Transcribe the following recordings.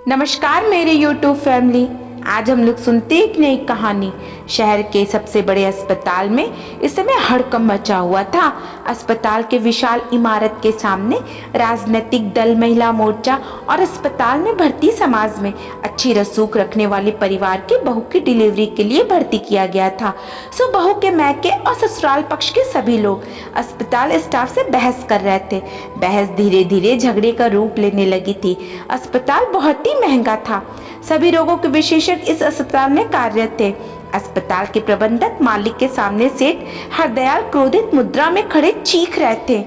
नमस्कार मेरे YouTube family. आज हम लोग सुनते हैं एक नई कहानी। शहर के सबसे बड़े अस्पताल में इस समय हड़कंप मचा हुआ था। अस्पताल के विशाल इमारत के सामने राजनीतिक दल, महिला मोर्चा और अस्पताल में भर्ती समाज में अच्छी रसूख रखने वाले परिवार की बहू की डिलीवरी के लिए भर्ती किया गया था। सो बहू के मैके और ससुराल पक्ष के सभी लोग अस्पताल स्टाफ से बहस कर रहे थे। बहस धीरे धीरे झगड़े का रूप लेने लगी थी। अस्पताल बहुत ही महंगा था। सभी रोगों के विशेषज्ञ इस अस्पताल में कार्यरत थे। अस्पताल के प्रबंधक मालिक के सामने सेठ हरदयाल क्रोधित मुद्रा में खड़े चीख रहे थे।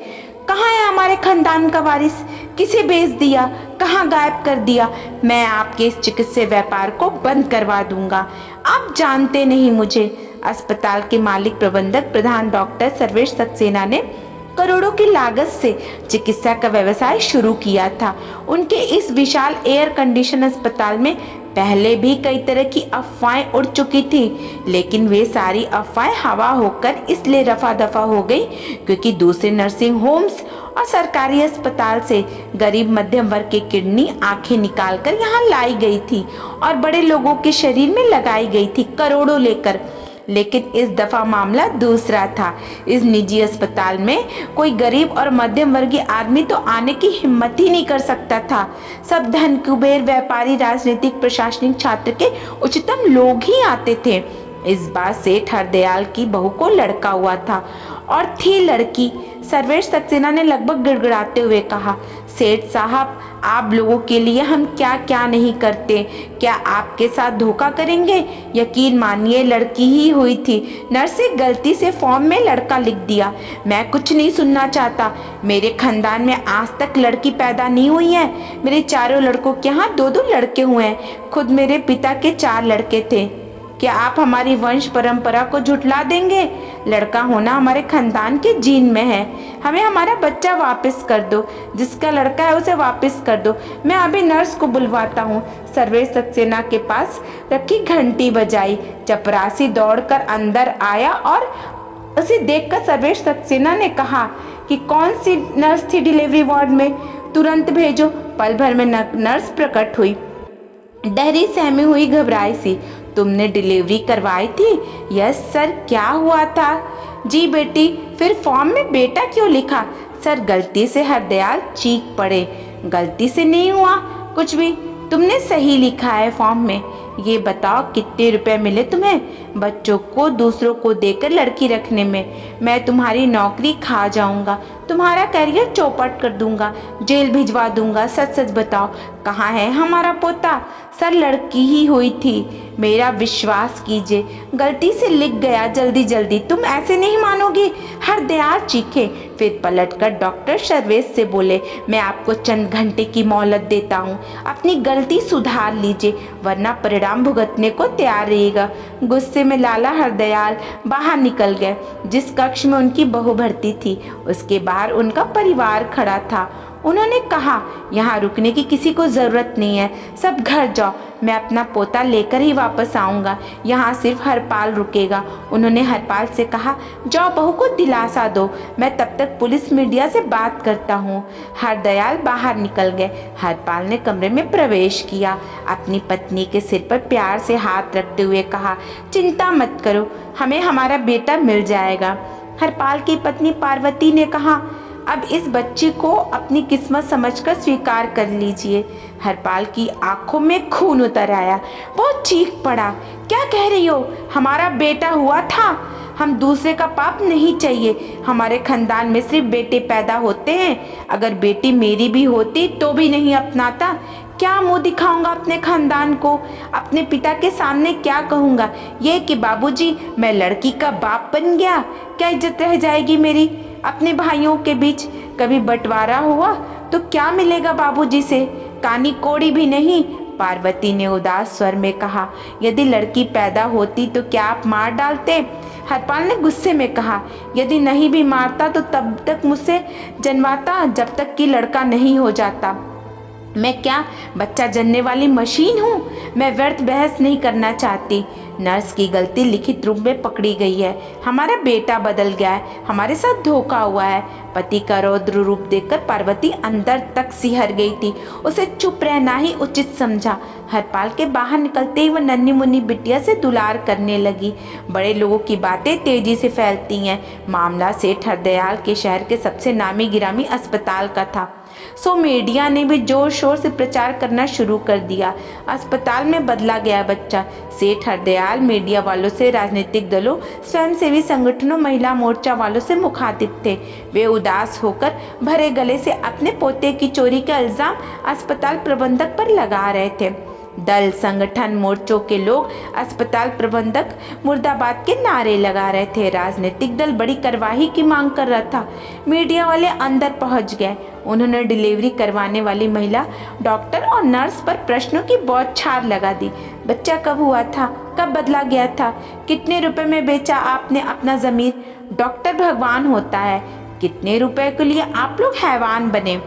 कहाँ है हमारे खानदान का वारिस? किसे बेच दिया? कहाँ गायब कर दिया? मैं आपके इस चिकित्सा व्यापार को बंद करवा दूंगा। आप जानते नहीं मुझे। अस्पताल के मालिक, प्रबंधक, प्रधान डॉक्टर सर्वेश सक्सेना ने करोड़ों की लागत से चिकित्सा का व्यवसाय शुरू किया था। उनके इस विशाल एयर कंडीशन अस्पताल में पहले भी कई तरह की अफवाहें उड़ चुकी थी, लेकिन वे सारी अफवाहें हवा होकर इसलिए रफा दफा हो गई क्योंकि दूसरे नर्सिंग होम्स और सरकारी अस्पताल से गरीब मध्यम वर्ग की किडनी, आंखें निकालकर यहाँ लाई गई थी और बड़े लोगों के शरीर में लगाई गई थी करोड़ों लेकर। लेकिन इस दफा मामला दूसरा था। इस निजी अस्पताल में कोई गरीब और मध्यम वर्गीय आदमी तो आने की हिम्मत ही नहीं कर सकता था। सब धन कुबेर, व्यापारी, राजनीतिक, प्रशासनिक छात्र के उच्चतम लोग ही आते थे। इस बार सेठ हरदयाल की बहू को लड़का हुआ था और थी लड़की। सर्वेश सक्सेना ने लगभग गिड़गिड़ाते हुए कहा, सेठ साहब, आप लोगों के लिए हम क्या क्या नहीं करते। क्या आपके साथ धोखा करेंगे? यकीन मानिए, लड़की ही हुई थी। नर्स ने गलती से फॉर्म में लड़का लिख दिया। मैं कुछ नहीं सुनना चाहता। मेरे खानदान में आज तक लड़की पैदा नहीं हुई है। मेरे चारों लड़कों के यहाँ दो दो लड़के हुए हैं। खुद मेरे पिता के 4 लड़के थे। क्या आप हमारी वंश परंपरा को झुठला देंगे? लड़का होना हमारे खानदान के जीन में है। हमें हमारा बच्चा वापस कर दो। जिसका लड़का है उसे वापस कर दो। मैं अभी नर्स को बुलवाता हूँ। सर्वेश सक्सेना के पास रखी घंटी बजाई। चपरासी दौड़कर अंदर आया और उसे देखकर सर्वेश सक्सेना ने कहा कि कौन सी नर्स थी डिलीवरी वार्ड में? तुरंत भेजो। पल भर में नर्स प्रकट हुई, डरी सहमी हुई, घबराई सी। तुमने डिलीवरी करवाई थी? Yes sir. क्या हुआ था? जी बेटी। फिर फॉर्म में बेटा क्यों लिखा? सर, गलती से। हरदयाल चीख पड़े। गलती से नहीं हुआ कुछ भी। तुमने सही लिखा है फॉर्म में। ये बताओ कितने रुपए मिले तुम्हें बच्चों को दूसरों को देकर लड़की रखने में? मैं तुम्हारी नौकरी खा जाऊंगा, तुम्हारा करियर चौपट कर दूंगा, जेल भिजवा दूंगा। सच सच बताओ, कहाँ है हमारा पोता? सर, लड़की ही हुई थी। मेरा विश्वास कीजिए, गलती से लिख गया जल्दी जल्दी। तुम ऐसे नहीं मानोगे। हरदयाल चीखे। फिर पलटकर डॉक्टर सर्वेश से बोले, मैं आपको चंद घंटे की मोहलत देता हूँ। अपनी गलती सुधार लीजिए, वरना परिणाम भुगतने को तैयार रहिएगा। गुस्से में लाला हरदयाल बाहर निकल गए। जिस कक्ष में उनकी बहू भर्ती थी उसके बाहर उनका परिवार खड़ा था। उन्होंने कहा, यहाँ रुकने की किसी को जरूरत नहीं है। सब घर जाओ। मैं अपना पोता लेकर ही वापस आऊँगा। यहाँ सिर्फ हरपाल रुकेगा। उन्होंने हरपाल से कहा, जाओ बहू को दिलासा दो। मैं तब तक पुलिस मीडिया से बात करता हूँ। हरदयाल बाहर निकल गए। हरपाल ने कमरे में प्रवेश किया। अपनी पत्नी के सिर पर प्यार से हाथ रखते हुए कहा, चिंता मत करो, हमें हमारा बेटा मिल जाएगा। हरपाल की पत्नी पार्वती ने कहा, अब इस बच्ची को अपनी किस्मत समझकर स्वीकार कर लीजिए। हरपाल की आंखों में खून उतर आया। वो चीख पड़ा, क्या कह रही हो? हमारा बेटा हुआ था। हम दूसरे का पाप नहीं चाहिए। हमारे खानदान में सिर्फ बेटे पैदा होते हैं। अगर बेटी मेरी भी होती तो भी नहीं अपनाता। क्या मुंह दिखाऊंगा अपने खानदान को? अपने पिता के सामने क्या कहूँगा? ये कि बाबूजी, मैं लड़की का बाप बन गया। क्या इज्जत रह जाएगी मेरी अपने भाइयों के बीच? कभी बंटवारा हुआ तो क्या मिलेगा बाबूजी से? कानी कोड़ी भी नहीं। पार्वती ने उदास स्वर में कहा, यदि लड़की पैदा होती तो क्या आप मार डालते? हरपाल ने गुस्से में कहा, यदि नहीं भी मारता तो तब तक मुझसे जनवाता जब तक कि लड़का नहीं हो जाता। मैं क्या बच्चा जनने वाली मशीन हूँ? मैं व्यर्थ बहस नहीं करना चाहती। नर्स की गलती लिखित रूप में पकड़ी गई है। हमारा बेटा बदल गया है, हमारे साथ धोखा हुआ है। पति का रौद्र रूप देखकर पार्वती अंदर तक सिहर गई थी। उसे चुप रहना ही उचित समझा। हरपाल के बाहर निकलते ही वह नन्ही मुन्नी बिटिया से दुलार करने लगी। बड़े लोगों की बातें तेजी से फैलती हैं। मामला सेठ हरदयाल के शहर के सबसे नामी गिरामी अस्पताल का था। सो मीडिया ने भी जोर शोर से प्रचार करना शुरू कर दिया। अस्पताल में बदला गया बच्चा। सेठ हरदयाल मीडिया वालों से, राजनीतिक दलों, स्वयंसेवी संगठनों, महिला मोर्चा वालों से मुखातिब थे। वे उदास होकर भरे गले से अपने पोते की चोरी का इल्जाम अस्पताल प्रबंधक पर लगा रहे थे। दल, संगठन, मोर्चों के लोग अस्पताल प्रबंधक मुर्दाबाद के नारे लगा रहे थे। राजनीतिक दल बड़ी कार्रवाई की मांग कर रहा था। मीडिया वाले अंदर पहुंच गए। उन्होंने डिलीवरी करवाने वाली महिला, डॉक्टर और नर्स पर प्रश्नों की बौछार लगा दी। बच्चा कब हुआ था? कब बदला गया था? कितने रुपए में बेचा आपने अपना ज़मीर? डॉक्टर भगवान होता है। कितने रुपए के लिए आप लोग हैवान बने?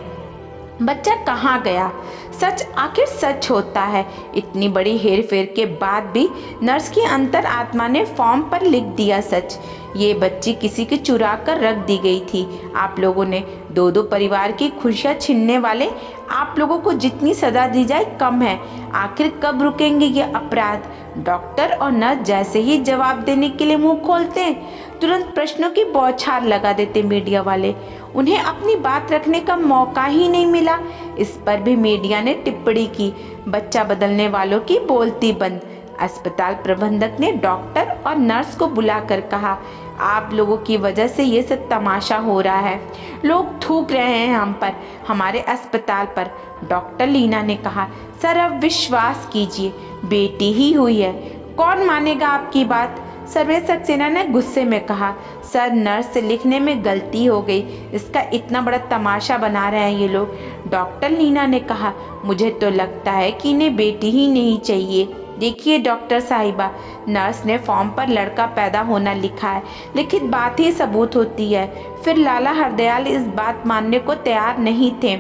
बच्चा कहाँ गया? सच आखिर सच होता है। इतनी बड़ी हेरफेर के बाद भी नर्स की अंतर आत्मा ने फॉर्म पर लिख दिया सच। ये बच्ची किसी की चुरा कर रख दी गई थी। आप लोगों ने दो दो परिवार की खुशियाँ छीनने वाले आप लोगों को जितनी सजा दी जाए कम है। आखिर कब रुकेंगे ये अपराध? डॉक्टर और नर्स जैसे ही जवाब देने के लिए मुंह खोलते हैं, तुरंत प्रश्नों की बौछार लगा देते मीडिया वाले। उन्हें अपनी बात रखने का मौका ही नहीं मिला। इस पर भी मीडिया ने टिप्पणी की। बच्चा बदलने वालों की बोलती बंद। अस्पताल प्रबंधक ने डॉक्टर और नर्स को बुलाकर कहा, आप लोगों की वजह से ये सब तमाशा हो रहा है। लोग थूक रहे हैं हम पर, हमारे अस्पताल पर। डॉक्टर लीना ने कहा, सर अब विश्वास कीजिए, बेटी ही हुई है, कौन मानेगा आपकी बात? सर्वेश सक्सेना ने गुस्से में कहा, सर नर्स से लिखने में गलती हो गई, इसका इतना बड़ा तमाशा बना रहे हैं ये लोग। डॉक्टर लीना ने कहा, मुझे तो लगता है कि इन्हें बेटी ही नहीं चाहिए। देखिए डॉक्टर साहिबा, नर्स ने फॉर्म पर लड़का पैदा होना लिखा है, लिखित बात ही सबूत होती है। फिर लाला हरदयाल इस बात मानने को तैयार नहीं थे।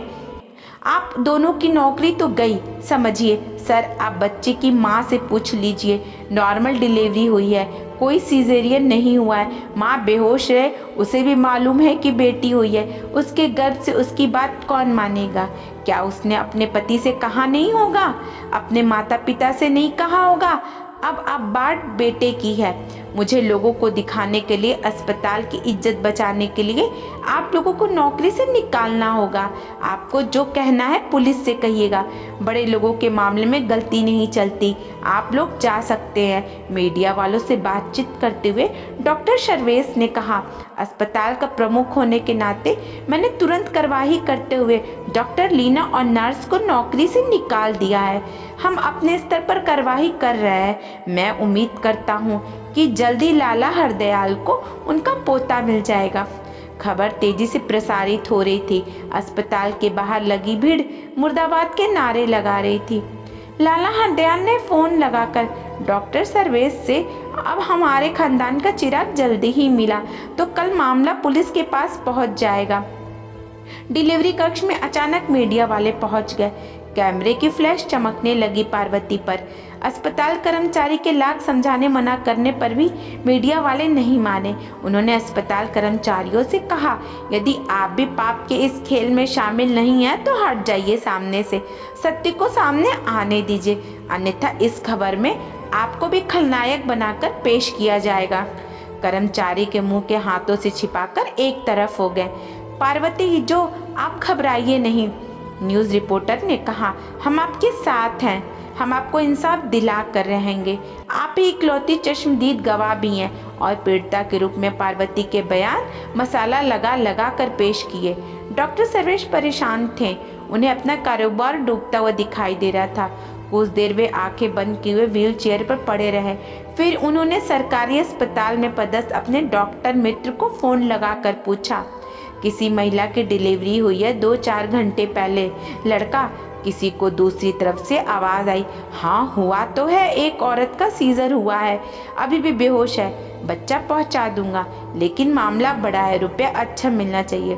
आप दोनों की नौकरी तो गई, समझिए। सर आप बच्चे की माँ से पूछ लीजिए, नॉर्मल डिलीवरी हुई है, कोई सीजेरियन नहीं हुआ है। माँ बेहोश है, उसे भी मालूम है कि बेटी हुई है। उसके गर्भ से उसकी बात कौन मानेगा? क्या उसने अपने पति से कहा नहीं होगा? अपने माता पिता से नहीं कहा होगा? अब बात बेटे की है। मुझे लोगों को दिखाने के लिए, अस्पताल की इज्जत बचाने के लिए आप लोगों को नौकरी से निकालना होगा। आपको जो कहना है पुलिस से कहिएगा। बड़े लोगों के मामले में गलती नहीं चलती। आप लोग जा सकते हैं। मीडिया वालों से बातचीत करते हुए डॉक्टर सर्वेश ने कहा, अस्पताल का प्रमुख होने के नाते मैंने तुरंत कार्रवाई करते हुए डॉक्टर लीना और नर्स को नौकरी से निकाल दिया है। हम अपने स्तर पर कार्रवाई कर रहे हैं। मैं उम्मीद करता हूँ कि जल्दी लाला हरदयाल को उनका पोता मिल जाएगा। खबर तेजी से प्रसारित हो रही थी। अस्पताल के बाहर लगी भीड़ मुर्दाबाद के नारे लगा रही थी। लाला हरदयाल ने फोन लगाकर डॉक्टर सर्वेश से, अब हमारे खानदान का चिराग जल्दी ही मिला तो कल मामला पुलिस के पास पहुंच जाएगा। डिलीवरी कक्ष में अचानक मीडिया वाले पहुंच गए। कैमरे की फ्लैश चमकने लगी पार्वती पर। अस्पताल कर्मचारी के लाख समझाने मना करने पर भी मीडिया वाले नहीं माने। उन्होंने अस्पताल कर्मचारियों से कहा, यदि आप भी पाप के इस खेल में शामिल नहीं हैं तो हट जाइए सामने से, सत्य को सामने आने दीजिए, अन्यथा इस खबर में आपको भी खलनायक बनाकर पेश किया जाएगा। कर्मचारी के मुंह के हाथों से छिपाकर एक तरफ हो गए। पार्वती जो, आप घबराइए नहीं, न्यूज़ रिपोर्टर ने कहा, हम आपके साथ हैं, हम आपको इंसाफ दिला कर रहेंगे। आप ही इकलौती चश्मदीद गवाह भी हैं। और पीड़िता के रूप में पार्वती के बयान मसाला लगा लगा कर पेश किए। डॉक्टर सर्वेश परेशान थे। उन्हें अपना कारोबार डूबता हुआ दिखाई दे रहा था। कुछ देर वे आंखें बंद किए हुए व्हील चेयर पर पड़े रहे। फिर उन्होंने सरकारी अस्पताल में पदस्थ अपने डॉक्टर मित्र को फोन लगाकर पूछा, किसी महिला की डिलीवरी हुई है 2-4 घंटे पहले? लड़का? किसी को दूसरी तरफ से आवाज आई, हाँ हुआ तो है, एक औरत का सीजर हुआ है, अभी भी बेहोश है, बच्चा पहुंचा दूंगा, लेकिन मामला बड़ा है, रुपया अच्छा मिलना चाहिए।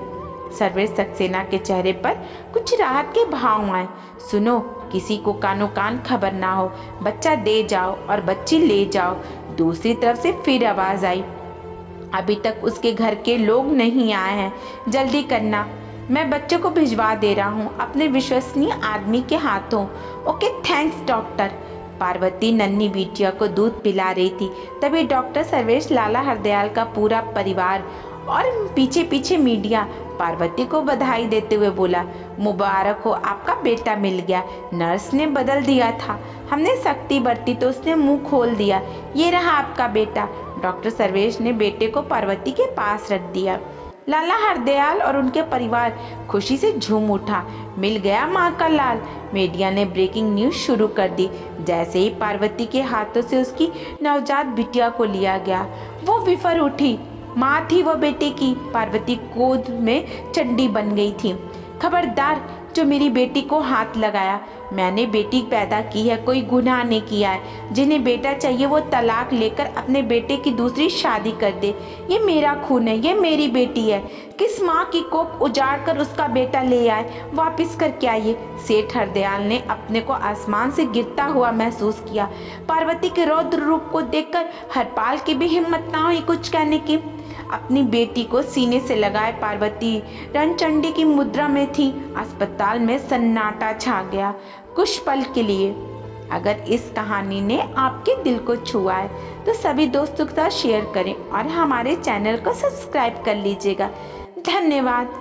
सर्वेश सक्सेना के चेहरे पर कुछ राहत के भाव आए। सुनो, किसी को कानो कान खबर ना हो, बच्चा दे जाओ और बच्ची ले जाओ। दूसरी तरफ से फिर आवाज आई, अभी तक उसके घर के लोग नहीं आए हैं, जल्दी करना, मैं बच्चे को भिजवा दे रहा हूँ अपने विश्वसनीय आदमी के हाथों। Okay thanks doctor. पार्वती नन्ही बिटिया को दूध पिला रही थी, तभी डॉक्टर सर्वेश, लाला हरदयाल का पूरा परिवार और पीछे पीछे मीडिया पार्वती को बधाई देते हुए बोला, मुबारक हो, आपका बेटा मिल गया। नर्स ने बदल दिया था, हमने सख्ती बरती तो उसने मुंह खोल दिया। ये रहा आपका बेटा। डॉक्टर सर्वेश ने बेटे को पार्वती के पास रख दिया। लाला हरदयाल और उनके परिवार खुशी से झूम उठा, मिल गया माँ का लाल। मीडिया ने ब्रेकिंग न्यूज शुरू कर दी। जैसे ही पार्वती के हाथों से उसकी नवजात बिटिया को लिया गया, वो बिफर उठी। माँ थी वो बेटे की। पार्वती गोद में चंडी बन गई थी। खबरदार जो मेरी बेटी को हाथ लगाया, मैंने बेटी पैदा की है, कोई गुनाह नहीं किया है। जिन्हें बेटा चाहिए वो तलाक लेकर अपने बेटे की दूसरी शादी कर दे। ये मेरा खून है, ये मेरी बेटी है। किस माँ की कोख उजाड़ कर उसका बेटा ले आए, वापस करके आइए। सेठ हरदयाल ने अपने को आसमान से गिरता हुआ महसूस किया। पार्वती के रौद्र रूप को देखकर हरपाल की भी हिम्मत ना हुई कुछ कहने की। अपनी बेटी को सीने से लगाए पार्वती रणचंडी की मुद्रा में थी। अस्पताल में सन्नाटा छा गया कुछ पल के लिए। अगर इस कहानी ने आपके दिल को छुआ है तो सभी दोस्तों के साथ शेयर करें और हमारे चैनल को सब्सक्राइब कर लीजिएगा। धन्यवाद।